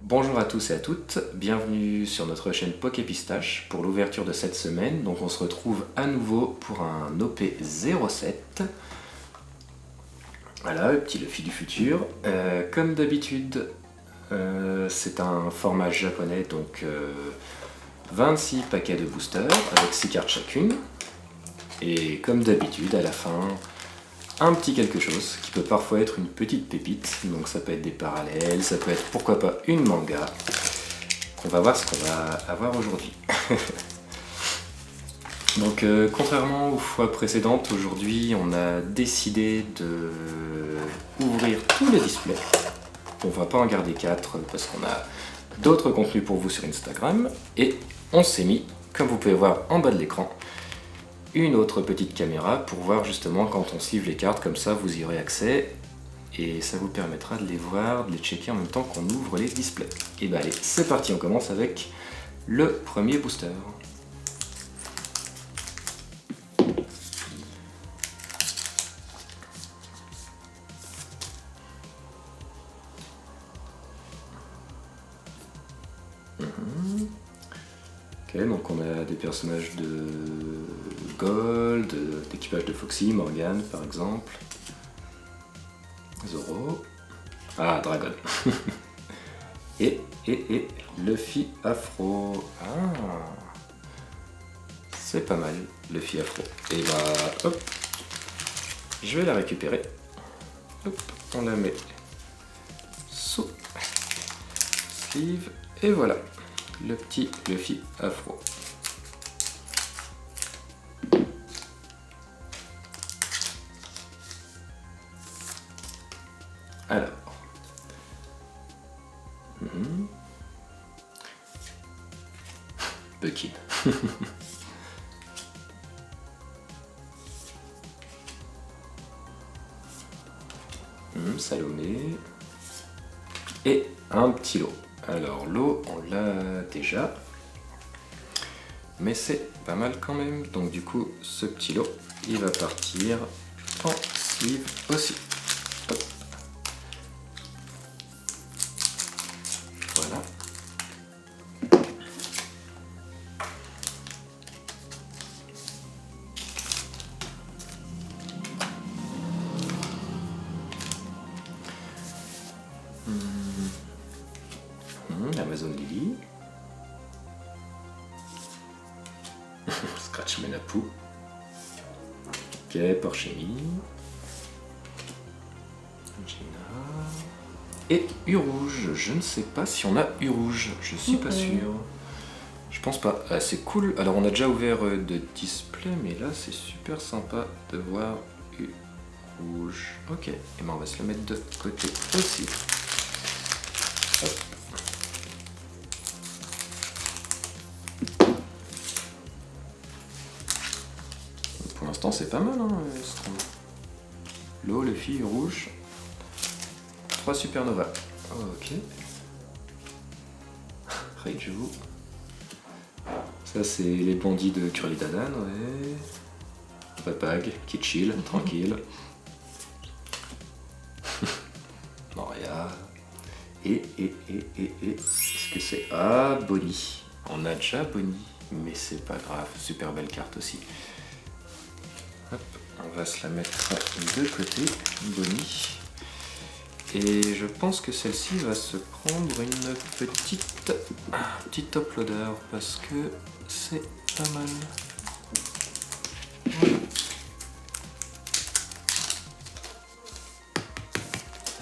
Bonjour à tous et à toutes, bienvenue sur notre chaîne Poképistache pour l'ouverture de cette semaine. Donc on se retrouve à nouveau pour un OP07. Voilà, le petit Luffy du futur. Comme d'habitude, c'est un format japonais, donc 26 paquets de boosters avec 6 cartes chacune. Et comme d'habitude, à la fin, un petit quelque chose qui peut parfois être une petite pépite. Donc ça peut être des parallèles, ça peut être pourquoi pas une manga. On va voir ce qu'on va avoir aujourd'hui. Donc contrairement aux fois précédentes, aujourd'hui on a décidé de ouvrir tous les displays. On va pas en garder 4 parce qu'on a d'autres contenus pour vous sur Instagram. Et on s'est mis, comme vous pouvez voir en bas de l'écran, une autre petite caméra pour voir justement quand on sleeve les cartes, comme ça vous y aurez accès et ça vous permettra de les voir, de les checker en même temps qu'on ouvre les displays. Et bah allez, c'est parti, on commence avec le premier booster. Ok, donc on a des personnages de Gold, d'équipage de Foxy, Morgane par exemple, Zoro, ah Dragon, et Luffy Afro, ah c'est pas mal, Luffy Afro, et bah hop, je vais la récupérer, hop, on la met sous sleeve, et voilà, le petit Luffy Afro. Alors, Bucky. Salomé. Et un petit lot. Alors l'eau, on l'a déjà. Mais c'est pas mal quand même. Donc du coup, ce petit lot, il va partir en sleeve aussi. Hop. Voilà. Amazon Lily. Scratch Menapu. Ok, Porchemi. Gina. Et U-Rouge. Je ne sais pas si on a U-Rouge. Je suis pas sûr. Je pense pas. Ah, c'est cool. Alors on a déjà ouvert de display, mais là c'est super sympa de voir U-Rouge. Ok. Et ben on va se le mettre de côté aussi. Hop. Pour l'instant c'est pas mal, hein, l'eau, le fil rouge. 3 Supernova. Ok. Raiju. Ça c'est les bandits de Kurlidadan, ouais. Papag, qui chill, tranquille. Moria. Et est-ce que c'est... Ah, Bonnie. On a déjà Bonnie, mais c'est pas grave. Super belle carte aussi. Hop, on va se la mettre de côté, Bonnie. Et je pense que celle-ci va se prendre une petite uploader parce que c'est pas mal.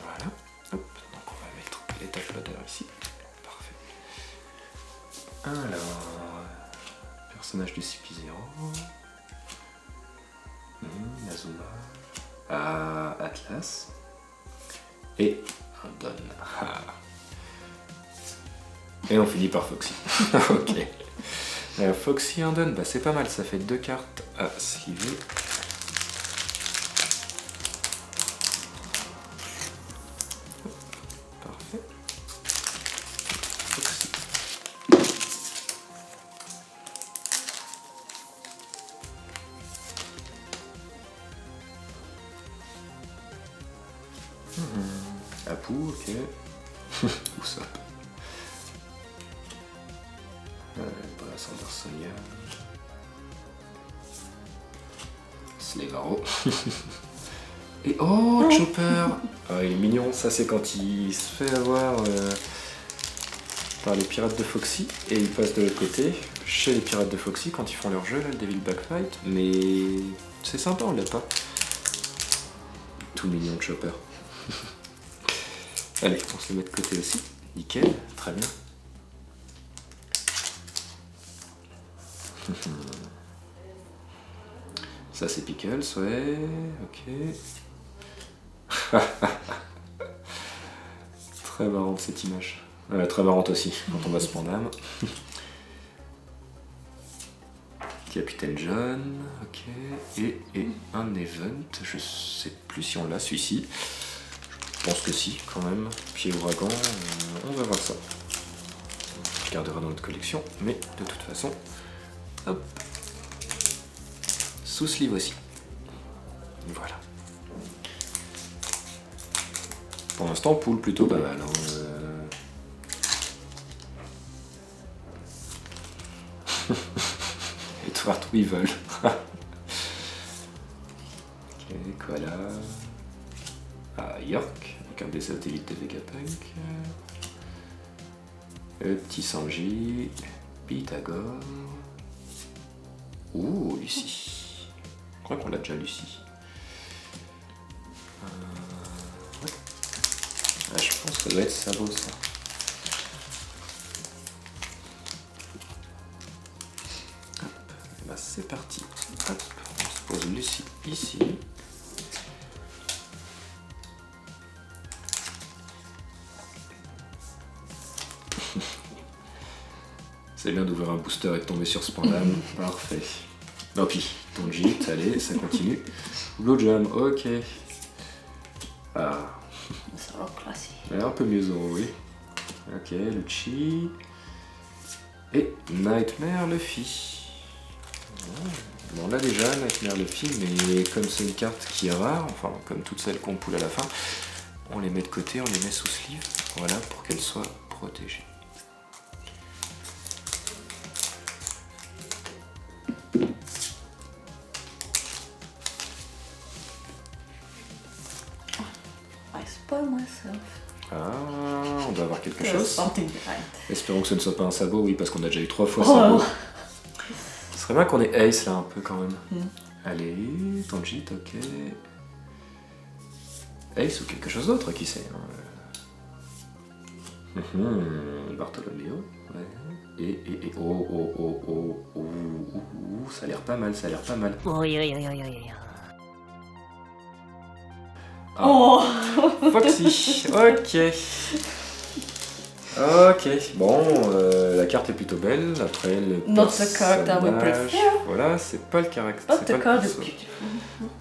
Voilà. Hop, donc on va mettre les uploaders ici. Parfait. Alors, personnage de CP0. Nazuma. Ah, Atlas. Et un Don. Ah. Et on finit par Foxy. Ok. Foxy et un Don, bah c'est pas mal, ça fait 2 cartes à sleever. Parfait. Foxy. Apu, ok. Usopp. Brass Andersonia. Slevaro. Et oh, Chopper. Ah, il est mignon, ça c'est quand il se fait avoir par les pirates de Foxy et il passe de l'autre côté, chez les pirates de Foxy quand ils font leur jeu, là, le Devil Backfight. Mais c'est sympa, on l'a pas. Tout mignon, Chopper. Allez, on se le met de côté aussi. Nickel, très bien. Ça c'est Pickles, ouais, ok. Très marrante cette image. Très marrante aussi quand on va se prendre âme. Capitaine John, ok. Et un event, je sais plus si on l'a celui-ci. Je pense que si quand même. Pied ouragan, on va voir ça. Je garderai dans notre collection, mais de toute façon, hop. Sous sleeve aussi. Voilà. Pour l'instant, poule plutôt pas mal. Et toi, ils veulent. Ok, voilà. Ah, York, avec un des satellites de Vegapunk. Le petit Sanji. Pythagore. Ouh, Lucie. Je crois qu'on l'a déjà, Lucie. Ouais. Ah, je pense que ça doit être sabot, ça. Hop, et bah c'est parti. Hop, on se pose Lucie ici. C'est bien d'ouvrir un booster et de tomber sur Spandam. Parfait. Non, puis, ton JIT, allez, ça continue. Blue Jam, ok. Ah. Ça va classique. Un peu mieux Zoro, oui. Ok, Lucci. Et Nightmare Luffy. Bon, on l'a déjà, Nightmare Luffy, mais comme c'est une carte qui est rare, enfin, comme toutes celles qu'on poule à la fin, on les met de côté, on les met sous sleeve, voilà, pour qu'elles soient protégées. I spoil myself. Ah, on doit avoir quelque chose. Something right. Espérons que ce ne soit pas un sabot, oui, parce qu'on a déjà eu 3 fois sabot. Ce serait bien qu'on ait Ace là un peu quand même. Allez, Tanjit, ok. Ace ou quelque chose d'autre, qui sait. Bartholoméo, ouais. Et oh, ça a l'air pas mal, ça a l'air pas mal. Ah. Oh. Foxy, ok. Ok, bon, la carte est plutôt belle. Après, le Not the character we prefer. Voilà, c'est pas le caractère. Not the card is perso. beautiful.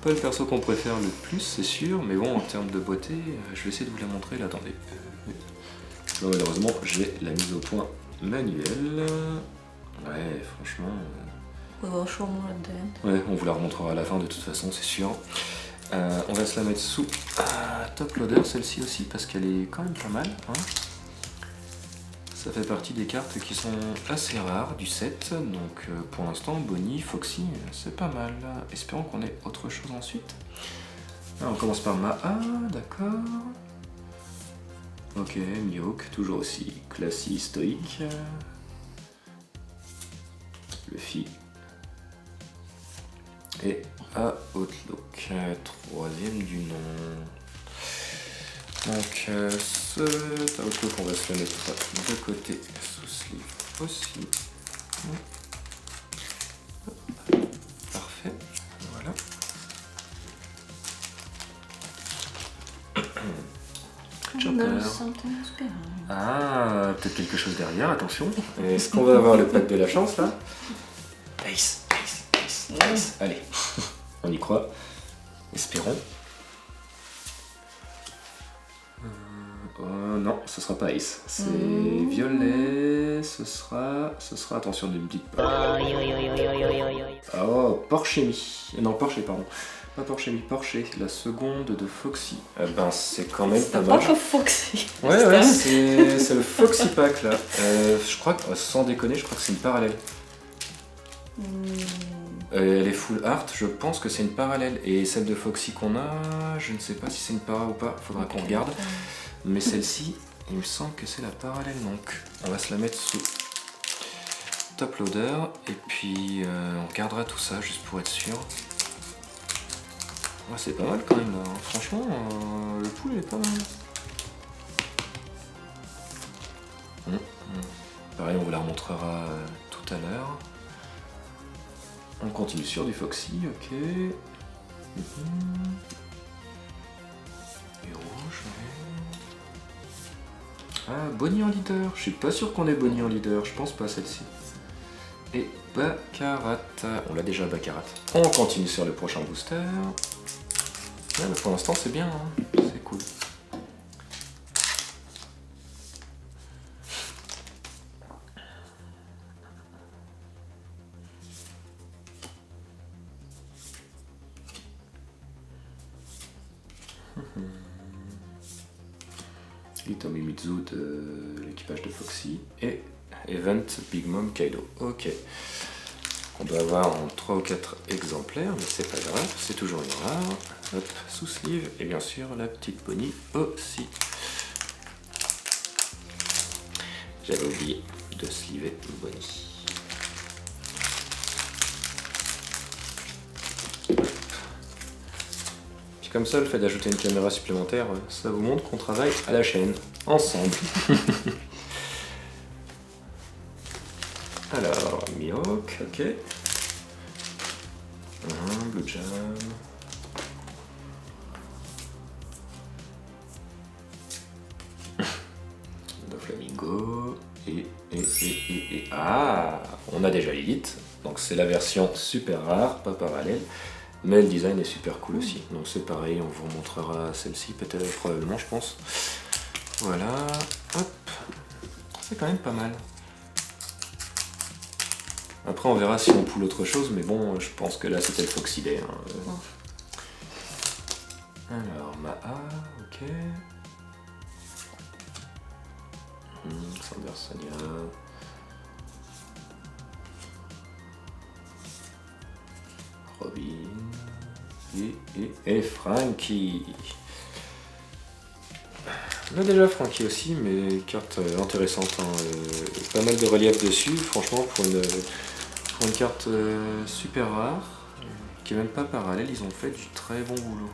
Pas le perso qu'on préfère le plus, c'est sûr, mais bon, en termes de beauté, je vais essayer de vous la montrer. Là, attendez. Bon, malheureusement, j'ai la mise au point manuelle. Ouais, franchement. We will show more at the end. Ouais, on vous la remontrera à la fin de toute façon, c'est sûr. On va se la mettre sous top loader, celle-ci aussi, parce qu'elle est quand même pas mal. Hein. Ça fait partie des cartes qui sont assez rares du set, donc pour l'instant, Bonnie, Foxy, c'est pas mal. Espérons qu'on ait autre chose ensuite. Ah, on commence par Maa, d'accord. Ok, Mihawk, toujours aussi classique, stoïque. Luffy. Et à Outlook, troisième du nom. Donc ce Outlook, on va se le mettre de côté sous sleeve aussi. Parfait, voilà. Chopper. Ah, peut-être quelque chose derrière, attention. Est-ce qu'on va avoir le pack de la chance là? Ace, Ace, Ace, Ace. Allez, on y croit. Espérons. Non, ce sera pas Ace. C'est violet. Ce sera, attention, ne me dites pas. Oh, Porchemi. Non, Porsche, pardon. Pas Porcher, mais Porcher, la seconde de Foxy. Eh ben, c'est quand même pas C'est mal. pas que Foxy. Ouais, c'est le Foxy Pack là. Je crois que, sans déconner, je crois que c'est une parallèle. Elle est full art, je pense que c'est une parallèle. Et celle de Foxy qu'on a, je ne sais pas si c'est une para ou pas, faudra qu'on regarde. Mais celle-ci, il me semble que c'est la parallèle, donc on va se la mettre sous top loader. Et puis on regardera tout ça juste pour être sûr. Ouais, c'est pas mal quand même là, franchement, le pool est pas mal. Pareil, on vous la remontrera tout à l'heure. On continue sur du Foxy, ok. Et rouge, ouais. Ah, Bonnie en leader. Je suis pas sûr qu'on ait Bonnie en leader, je pense pas celle-ci. Et Baccarat. On l'a déjà Baccarat. On continue sur le prochain booster. Ouais, mais pour l'instant c'est bien, hein. C'est cool. Hitomi Mizu de l'équipage de Foxy et Event Big Mom Kaido. Ok. On doit avoir en 3 ou 4 exemplaires, mais c'est pas grave, c'est toujours une rare. Hop, sous sleeve, et bien sûr la petite Bonnie aussi. J'avais oublié de sleever Bonnie. Puis comme ça, le fait d'ajouter une caméra supplémentaire, ça vous montre qu'on travaille à la chaîne, ensemble. Alors, Mihawk, ok. Blue Jam. Doflamingo. Et. Ah, on a déjà Lilith. Donc c'est la version super rare, pas parallèle. Mais le design est super cool aussi. Donc c'est pareil, on vous montrera celle-ci, peut-être probablement, je pense. Voilà. Hop. C'est quand même pas mal. Après on verra si on poule autre chose, mais bon, je pense que là c'était le Foxy Day. Hein. Alors, Maha, ok. Sander Sanya. Robin. Et Frankie. On a déjà Frankie aussi, mais carte intéressante. Hein. Pas mal de relief dessus, franchement, pour une carte super rare, qui est même pas parallèle, ils ont fait du très bon boulot.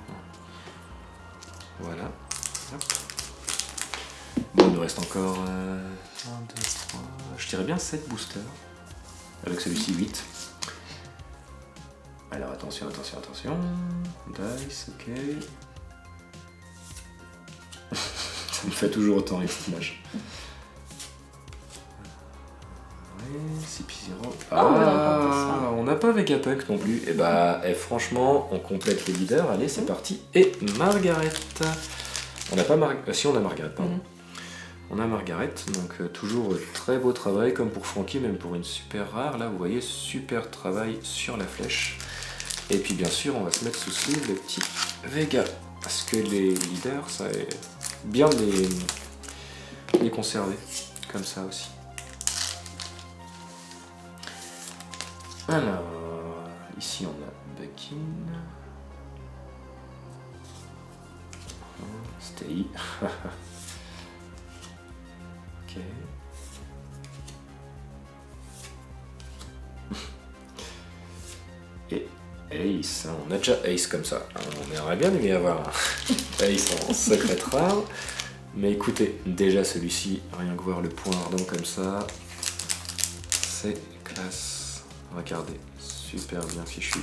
Voilà. Hop. Bon, il nous reste encore 1, 2, 3, je dirais bien 7 boosters. Avec celui-ci 8. Alors attention. Dice, ok. Ça me fait toujours autant rire cette image. CP0. Ah, on n'a pas Vegapunk non plus. Et bah, franchement, on complète les leaders. Allez, c'est parti. Et Margaret. On n'a pas si, on a Margaret, pardon. On a Margaret, donc toujours très beau travail, comme pour Frankie, même pour une super rare. Là, vous voyez, super travail sur la flèche. Et puis, bien sûr, on va se mettre sous sleeve le petit Vega. Parce que les leaders, ça est bien de les conserver, comme ça aussi. Alors, ici on a Buckin, Stay, ok, et Ace, on a déjà Ace comme ça, on aimerait bien aimé avoir Ace en secret rare, mais écoutez, déjà celui-ci, rien que voir le point ardent comme ça, c'est classe. Regardez, super bien fichu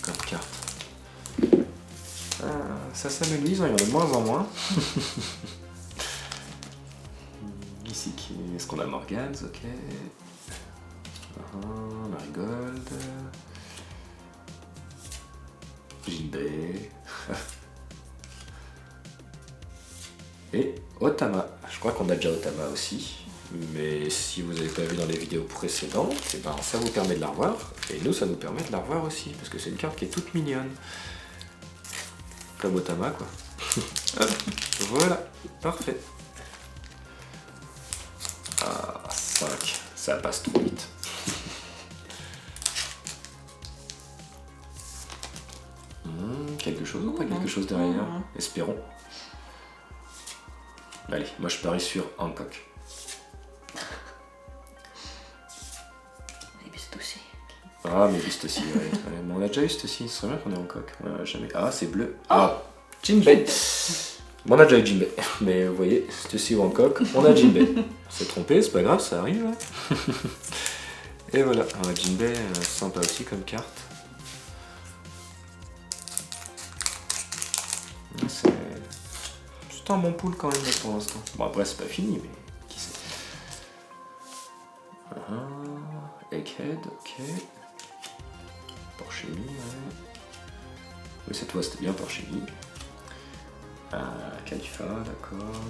comme carte. Ah, ça s'amenuise, il y en a de moins en moins. Ici, est-ce qu'on a Morgans, ok. Marigold. Jinbei. Et Otama. Je crois qu'on a déjà Otama aussi. Mais si vous n'avez pas vu dans les vidéos précédentes, et ben ça vous permet de la revoir, et nous ça nous permet de la revoir aussi, parce que c'est une carte qui est toute mignonne. comme Otama quoi. Hop, voilà, parfait. Ah, 5, ça passe trop vite. Quelque chose ou pas quelque chose derrière? Espérons. Allez, moi je parie sur Hancock. Ah, mais juste aussi, ouais. Mais on a déjà eu cette aussi, ce serait bien qu'on ait Hancock. Ouais, jamais. Ah, c'est bleu. Ah, Jinbei. Bon, on a déjà eu Jinbei. Mais vous voyez, c'est aussi ou Hancock, on a Jinbei. C'est trompé, c'est pas grave, ça arrive. Ouais. Et voilà, on a Jinbei, sympa aussi comme carte. C'est un bon pool quand même là, pour l'instant. Bon, après, c'est pas fini, mais qui sait. Egghead, ok. Porchemi, ouais. Oui, cette fois c'était bien Porchemi. Khalifa, d'accord.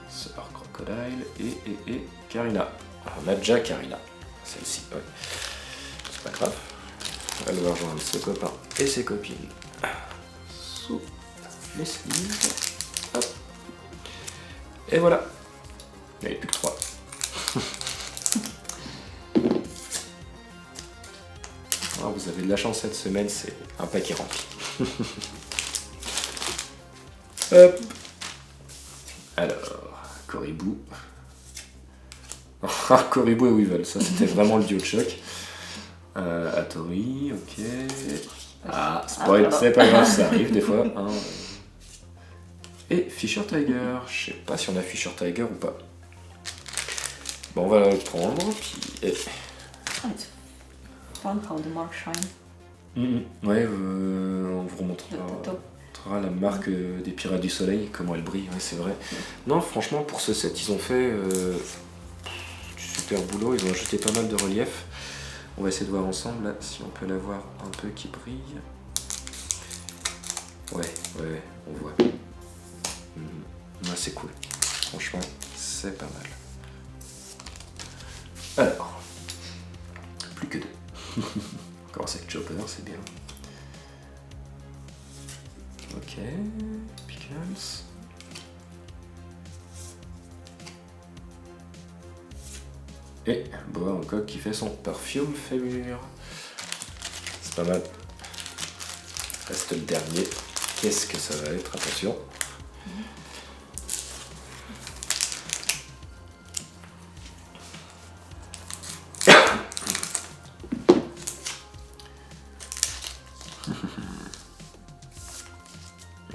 Sœur Crocodile et Karina. On a déjà Karina, celle-ci, ouais. C'est pas grave. Elle va rejoindre ses copains et ses copines sous les sleeves. Hop. Et voilà. Il n'y avait plus que 3. Alors, vous avez de la chance cette semaine, c'est un paquet rempli. Hop. Alors, Koribou. Koribou et Weevil, ça c'était vraiment le duo de choc. Hattori, ok. Ah, spoil, c'est pas grave, ça arrive des fois. Hein. Et Fisher Tiger, je sais pas si on a Fisher Tiger ou pas. Bon, on va le prendre, puis... It's fun how the mark shine. Ouais, on vous remontrera la marque des Pirates du Soleil, comment elle brille, ouais, c'est vrai. Non, franchement, pour ce set, ils ont fait du super boulot, ils ont ajouté pas mal de relief. On va essayer de voir ensemble, là, si on peut la voir un peu qui brille. Ouais, on voit. Ouais, c'est cool. Franchement, c'est pas mal. Alors, plus que 2. On commence avec Chopper, c'est bien. Ok, Pickles. Et Boa Hancock qui fait son perfume fémur. C'est pas mal. Reste le dernier. Qu'est-ce que ça va être? Attention.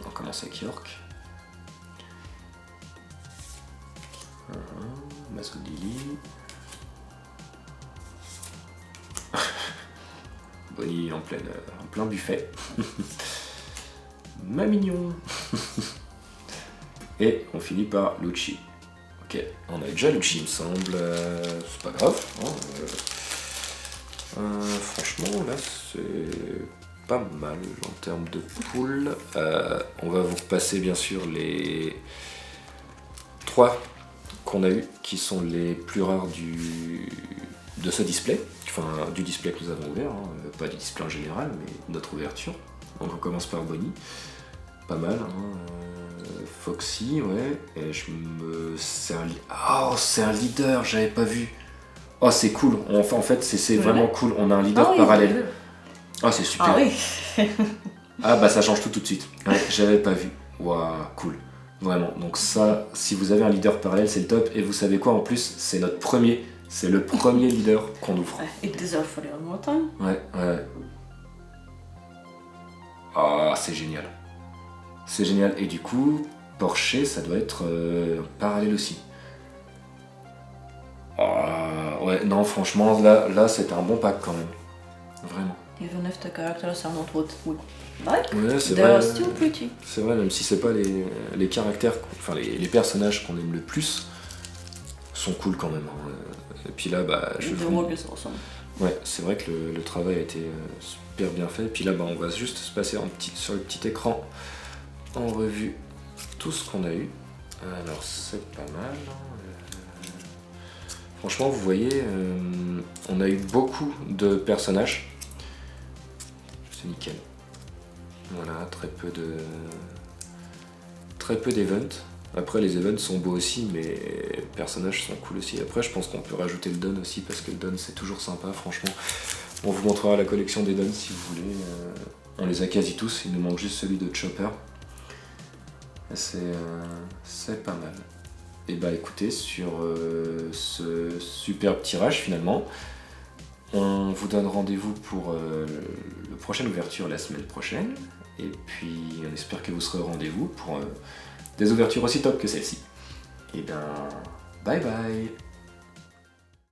On commence avec York. Mascodili. Bonnie en plein buffet. Ma mignon. Et on finit par Lucci. Ok, on a déjà Lucci il me semble. C'est pas grave. Franchement là c'est pas mal en termes de pool. On va vous repasser bien sûr les 3 qu'on a eu, qui sont les plus rares de ce display, enfin du display que nous avons ouvert, hein. Pas du display en général, mais notre ouverture. Donc on commence par Bonnie, pas mal, hein. Foxy, ouais, et c'est un leader, j'avais pas vu. Oh c'est cool, en fait c'est vraiment cool, on a un leader parallèle. Ah c'est super. Ah oui. Ah bah ça change tout de suite, ouais, j'avais pas vu. Waouh, cool. Vraiment, donc ça, si vous avez un leader parallèle, c'est le top. Et vous savez quoi en plus? C'est le premier leader qu'on ouvre. It deserves for one more time. Ouais. Ah, c'est génial. C'est génial. Et du coup, Porsche, ça doit être parallèle aussi. Ouais, non, franchement, là c'était un bon pack quand même. Vraiment. Even if the characters are not what we like, ouais, c'est they vrai. are still pretty. C'est vrai, même si c'est pas les caractères, enfin les personnages qu'on aime le plus, sont cool quand même. Hein. Et puis là, bah, The work is awesome. Ouais, c'est vrai que le travail a été super bien fait. Et puis là, bah, on va juste se passer sur le petit écran en revue tout ce qu'on a eu. Alors, c'est pas mal. Franchement, vous voyez, on a eu beaucoup de personnages. C'est nickel. Voilà, très peu d'events. Après les events sont beaux aussi, mais les personnages sont cool aussi. Après je pense qu'on peut rajouter le Don aussi, parce que le Don c'est toujours sympa franchement. On vous montrera la collection des Dons si vous voulez. On les a quasi tous, il nous manque juste celui de Chopper. C'est pas mal. Et bah écoutez, sur ce superbe tirage finalement, on vous donne rendez-vous pour la prochaine ouverture la semaine prochaine. Et puis on espère que vous serez au rendez-vous pour des ouvertures aussi top que celle-ci. Et ben bye bye.